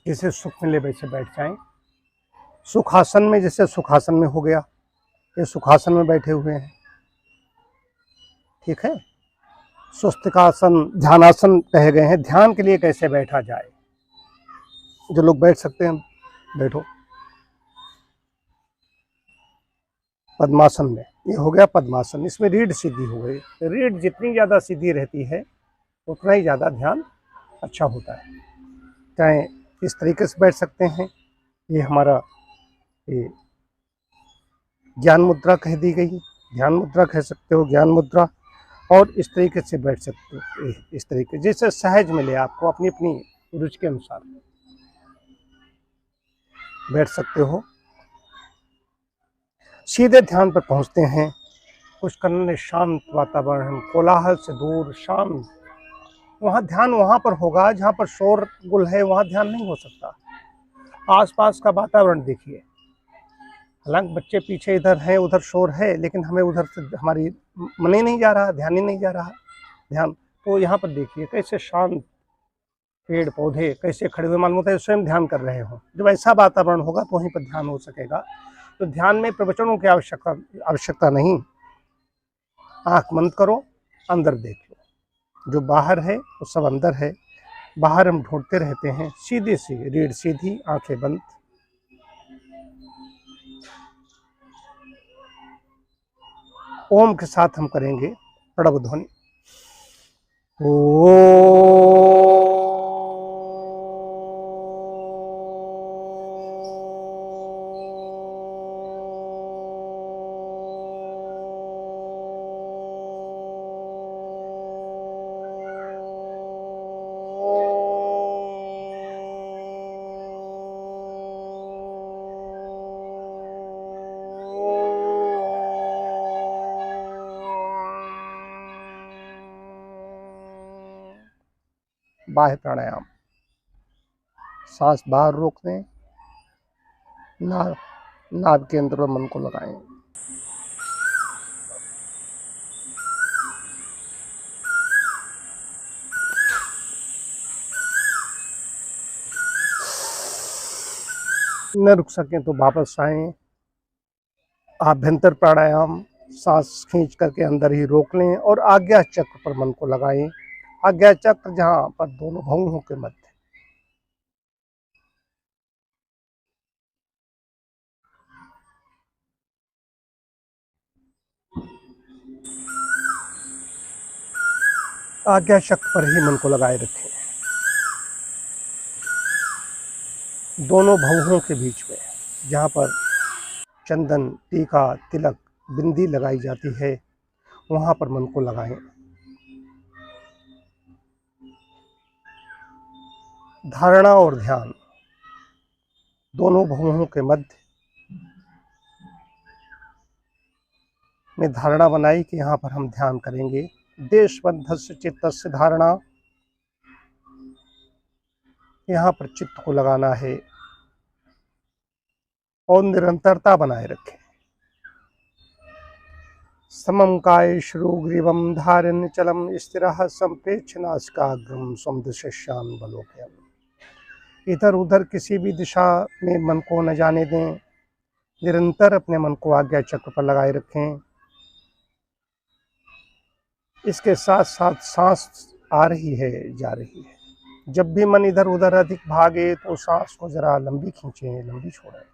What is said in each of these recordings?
जैसे सुख मिले वैसे बैठ जाएं। सुखासन में, जैसे सुखासन में हो गया, ये सुखासन में बैठे हुए हैं, ठीक है। स्वस्तिकासन, ध्यानासन कहे गए हैं। ध्यान के लिए कैसे बैठा जाए, जो लोग बैठ सकते हैं बैठो। पद्मासन में, ये हो गया पद्मासन, इसमें रीढ़ सीधी हो गई। रीढ़ जितनी ज़्यादा सीधी रहती है उतना ही ज़्यादा ध्यान अच्छा होता है। चाहे इस तरीके से बैठ सकते हैं, ये हमारा ये ज्ञान मुद्रा कह दी गई, ध्यान मुद्रा कह सकते हो, ज्ञान मुद्रा। और इस तरीके से बैठ सकते हो, इस तरीके, जैसे सहज मिले आपको, अपनी अपनी रुचि के अनुसार बैठ सकते हो। सीधे ध्यान पर पहुंचते हैं। कुछ करने, शांत वातावरण, कोलाहल से दूर, शांत, वहाँ ध्यान वहाँ पर होगा जहाँ पर शोर गुल है, वहाँ ध्यान नहीं हो सकता। आसपास का वातावरण देखिए, हालांकि बच्चे पीछे इधर हैं, उधर शोर है, लेकिन हमें उधर से हमारी मन ही नहीं जा रहा, ध्यान ही नहीं जा रहा ध्यान। तो यहाँ पर देखिए कैसे शांत, पेड़ पौधे कैसे खड़े हुए, मालूम होता है स्वयं ध्यान कर रहे हो। जब ऐसा वातावरण होगा तो वहीं पर ध्यान हो सकेगा। तो ध्यान में प्रवचनों की आवश्यकता नहीं। आंख बंद करो, अंदर देख लो, जो बाहर है वो सब अंदर है। बाहर हम ढूंढते रहते हैं, सीधी सी रीढ़ सीधी, आंखें बंद। ओम के साथ हम करेंगे प्रणव ध्वनि। ओ बाह्य प्राणायाम, सांस बाहर रोक दें, नाभ के अंदर मन को लगाएं। न रुक सकें तो वापस आएं। आभ्यंतर प्राणायाम, सांस खींच करके अंदर ही रोक लें और आज्ञा चक्र पर मन को लगाएं। आज्ञा चक्र जहाँ पर दोनों भौहों के मध्य। आज्ञा चक्र पर ही मन को लगाए रखें, दोनों भौहों के बीच में, जहाँ पर चंदन, टीका, तिलक, बिंदी लगाई जाती है, वहाँ पर मन को लगाएं। धारणा और ध्यान दोनों भौहों के मध्य में धारणा बनाई कि यहाँ पर हम ध्यान करेंगे। देशबद्धस्य चित्तस्य धारणा, यहाँ पर चित्त को लगाना है और निरंतरता बनाए रखें। समं काय श्रुग्रीवं धारण्य चलम स्थिरः संप्रेक्ष्य नासिकाग्रं स्वं दिशश्यान बलोकयन्। इधर उधर किसी भी दिशा में मन को न जाने दें, निरंतर अपने मन को आज्ञा चक्र पर लगाए रखें। इसके साथ साथ सांस आ रही है, जा रही है। जब भी मन इधर उधर अधिक भागे तो सांस को जरा लंबी खींचें, लंबी छोड़ें।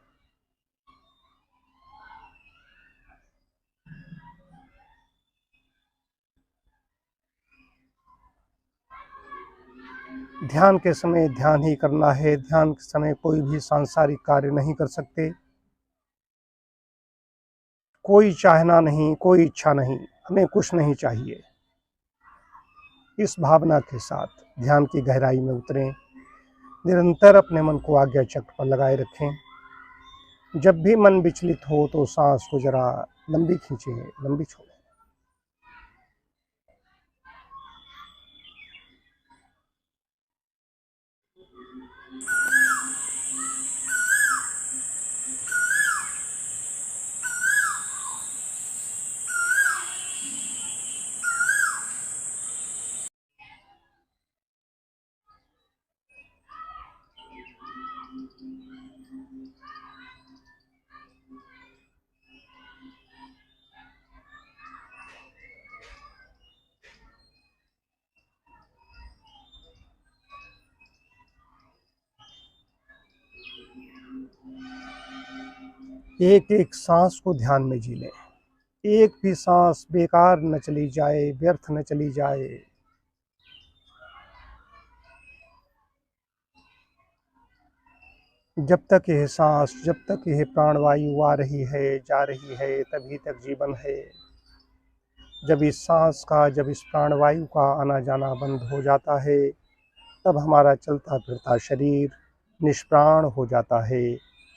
ध्यान के समय ध्यान ही करना है। ध्यान के समय कोई भी सांसारिक कार्य नहीं कर सकते। कोई चाहना नहीं, कोई इच्छा नहीं, हमें कुछ नहीं चाहिए। इस भावना के साथ ध्यान की गहराई में उतरें। निरंतर अपने मन को आज्ञा चक्र पर लगाए रखें। जब भी मन विचलित हो तो सांस को जरा लंबी खींचें, लंबी छोड़ें। एक एक सांस को ध्यान में जी लें। एक भी सांस बेकार न चली जाए, व्यर्थ न चली जाए। जब तक यह सांस, जब तक यह प्राणवायु आ रही है, जा रही है, तभी तक जीवन है। जब इस सांस का, जब इस प्राणवायु का आना जाना बंद हो जाता है, तब हमारा चलता फिरता शरीर निष्प्राण हो जाता है,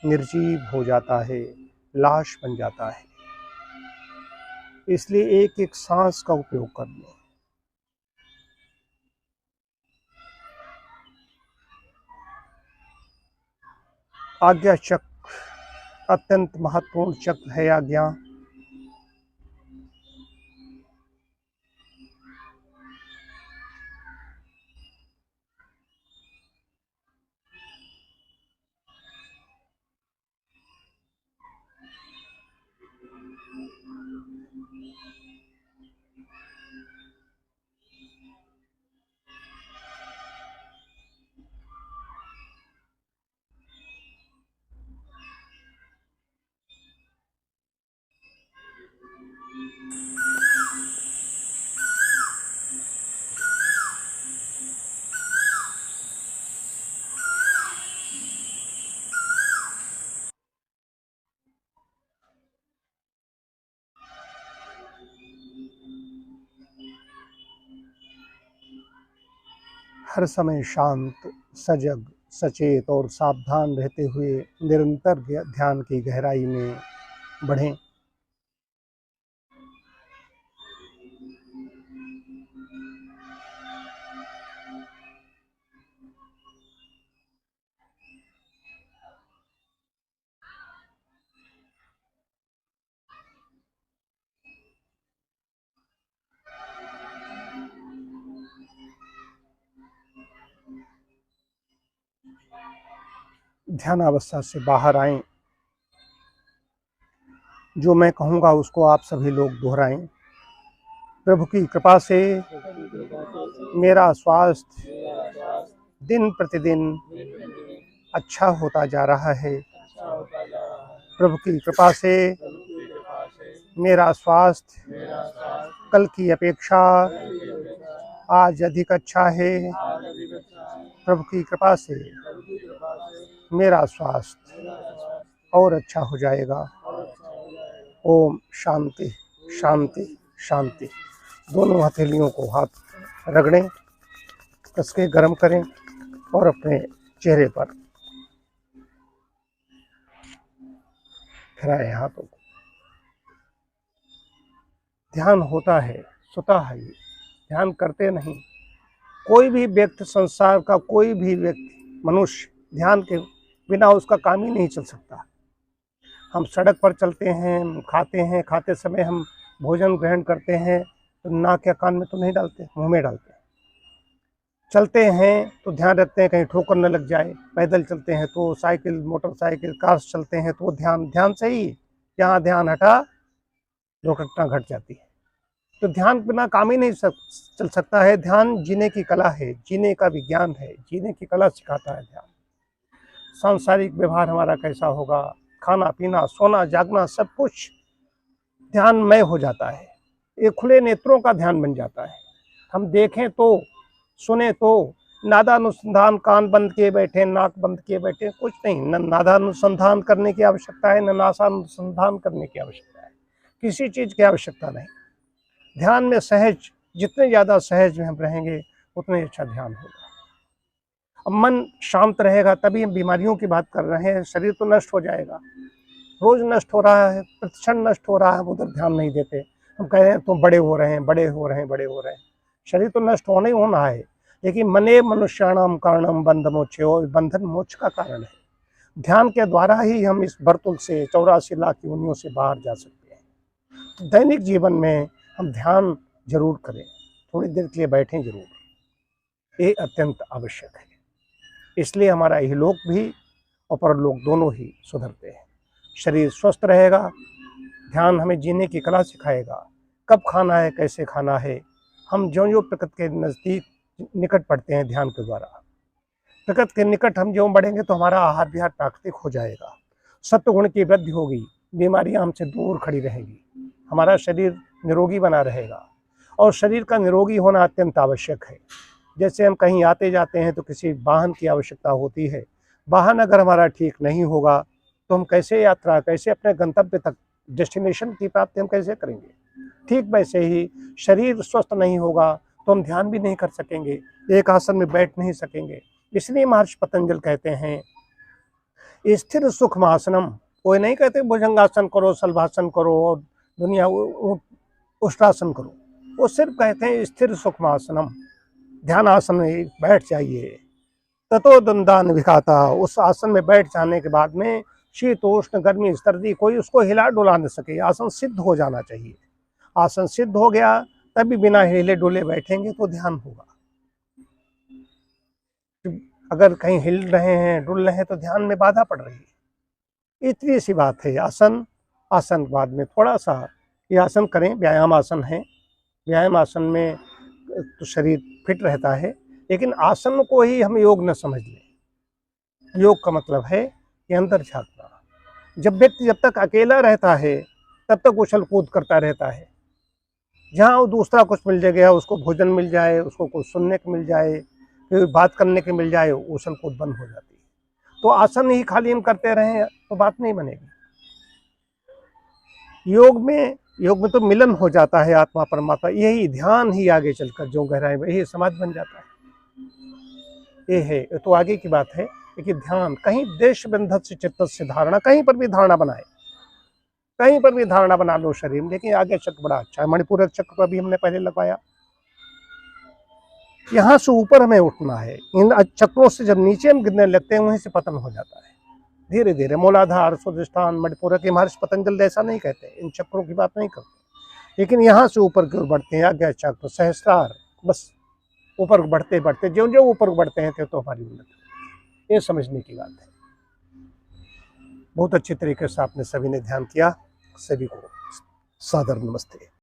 निर्जीव हो जाता है, लाश बन जाता है। इसलिए एक एक सांस का उपयोग कर लें। आज्ञा चक्र अत्यंत महत्वपूर्ण चक्र है। आज्ञा हर समय शांत, सजग, सचेत और सावधान रहते हुए निरंतर ध्यान की गहराई में बढ़ें। ध्यान अवस्था से बाहर आएं। जो मैं कहूँगा उसको आप सभी लोग दोहराएं। प्रभु की कृपा से मेरा स्वास्थ्य दिन प्रतिदिन अच्छा होता जा रहा है। प्रभु की कृपा से मेरा स्वास्थ्य कल की अपेक्षा आज अधिक अच्छा है। प्रभु की कृपा से मेरा स्वास्थ्य और अच्छा हो जाएगा। ओम शांति शांति शांति। दोनों हथेलियों को हाथ रगड़ें, कस के गर्म करें और अपने चेहरे पर फिराएं हाथों को। ध्यान होता है, सुता है, ये ध्यान करते नहीं। कोई भी व्यक्ति, संसार का कोई भी व्यक्ति, मनुष्य ध्यान के बिना उसका काम ही नहीं चल सकता। हम सड़क पर चलते हैं, खाते हैं, खाते समय हम भोजन ग्रहण करते हैं तो नाक या कान में तो नहीं डालते, मुंह में डालते हैं। चलते हैं तो ध्यान रखते हैं कहीं ठोकर न लग जाए। पैदल चलते हैं तो, साइकिल, मोटरसाइकिल, कार चलते हैं तो ध्यान से ही, जहाँ ध्यान हटा दुर्घटना घट जाती है। तो ध्यान बिना काम ही नहीं चल सकता है। ध्यान जीने की कला है, जीने का विज्ञान है, जीने की कला सिखाता है ध्यान। सांसारिक व्यवहार हमारा कैसा होगा, खाना पीना, सोना जागना, सब कुछ ध्यानमय हो जाता है। ये खुले नेत्रों का ध्यान बन जाता है। हम देखें तो, सुने तो, नादानुसंधान, कान बंद किए बैठे, नाक बंद किए बैठे, कुछ नहीं। न नादानुसंधान करने की आवश्यकता है, न नासानुसंधान करने की आवश्यकता है, किसी चीज की आवश्यकता नहीं। ध्यान में सहज, जितने ज्यादा सहज में हम रहेंगे उतने अच्छा ध्यान होगा। अब मन शांत रहेगा तभी हम बीमारियों की बात कर रहे हैं। शरीर तो नष्ट हो जाएगा, रोज नष्ट हो रहा है, प्रतिक्षण नष्ट हो रहा है, उधर ध्यान नहीं देते। हम कह रहे हैं तो बड़े हो रहे हैं, बड़े हो रहे हैं, बड़े हो रहे हैं। शरीर तो नष्ट होना ही होना है, लेकिन मने मनुष्याणाम कारणम बंध मोक्षो, बंधन मोक्ष का कारण है। ध्यान के द्वारा ही हम इस वर्तुल से, 84 लाख योनियों से बाहर जा सकते हैं। तो दैनिक जीवन में हम ध्यान जरूर करें, थोड़ी देर के लिए बैठें जरूर, ये अत्यंत आवश्यक है। इसलिए हमारा इहलोक भी और परलोक दोनों ही सुधरते हैं। शरीर स्वस्थ रहेगा, ध्यान हमें जीने की कला सिखाएगा, कब खाना है, कैसे खाना है। हम ज्यों-ज्यों प्रकृति के नज़दीक निकट पड़ते हैं ध्यान के द्वारा, प्रकृति के निकट हम ज्यों बढ़ेंगे तो हमारा आहार विहार प्राकृतिक हो जाएगा, सत्व गुण की वृद्धि होगी, बीमारियां हमसे दूर खड़ी रहेंगी, हमारा शरीर निरोगी बना रहेगा। और शरीर का निरोगी होना अत्यंत आवश्यक है। जैसे हम कहीं आते जाते हैं तो किसी वाहन की आवश्यकता होती है, वाहन अगर हमारा ठीक नहीं होगा तो हम कैसे यात्रा, कैसे अपने गंतव्य तक, डेस्टिनेशन की प्राप्ति हम कैसे करेंगे। ठीक वैसे ही शरीर स्वस्थ नहीं होगा तो हम ध्यान भी नहीं कर सकेंगे, एक आसन में बैठ नहीं सकेंगे। इसलिए महर्षि पतंजलि कहते हैं स्थिर सुखमासनम। कोई नहीं कहते भुजंगासन करो, सलभासन करो और दुनिया उष्ट्रासन करो, वो सिर्फ कहते हैं स्थिर सुखमासनम, ध्यान आसन में बैठ जाइए। ततो दंदान विघाता, उस आसन में बैठ जाने के बाद में शीतोष्ण गर्मी सर्दी कोई उसको हिला डुला न सके, आसन सिद्ध हो जाना चाहिए। आसन सिद्ध हो गया तभी बिना हिले डुले बैठेंगे तो ध्यान होगा। अगर कहीं हिल रहे हैं, डुल रहे हैं तो ध्यान में बाधा पड़ रही है। इतनी सी बात है। आसन के बाद में थोड़ा सा ये आसन करें, व्यायाम आसन है, व्यायाम आसन में तो शरीर फिट रहता है, लेकिन आसन को ही हम योग न समझ लें। योग का मतलब है कि अंदर झांकना। जब व्यक्ति जब तक अकेला रहता है तब तक उछल कूद करता रहता है, जहाँ वो दूसरा कुछ मिल जाएगा, उसको भोजन मिल जाए, उसको कुछ सुनने को मिल जाए, फिर बात करने के मिल जाए, उछल कूद बंद हो जाती है। तो आसन ही खाली हम करते रहें तो बात नहीं बनेगी। योग में तो मिलन हो जाता है आत्मा परमात्मा, यही ध्यान ही आगे चलकर जो गहराई में यही समाधि बन जाता है। ये है तो आगे की बात है कि ध्यान कहीं देश बंधत से चित्त से धारणा, कहीं पर भी धारणा बनाए, कहीं पर भी धारणा बना लो शरीर में। लेकिन आगे चक्र बड़ा अच्छा है, मणिपुरक चक्र का भी हमने पहले लगवाया। यहाँ से ऊपर हमें उठना है, इन चक्रों से जब नीचे हम गिरने लगते हैं वहीं से पतन हो जाता है धीरे धीरे। मूलाधार, स्वादिष्ठान, मणिपुरक के महर्षि पतंजलि ऐसा नहीं कहते, इन चक्रों की बात नहीं करते। लेकिन यहाँ से ऊपर की ओर बढ़ते हैं, आज्ञा चक्र, सहस्त्रार, बस ऊपर बढ़ते बढ़ते ज्यों ज्यों ऊपर बढ़ते हैं तो हमारी उन्नति, ये समझने की बात है। बहुत अच्छे तरीके से आपने सभी ने ध्यान किया। सभी को सादर नमस्ते।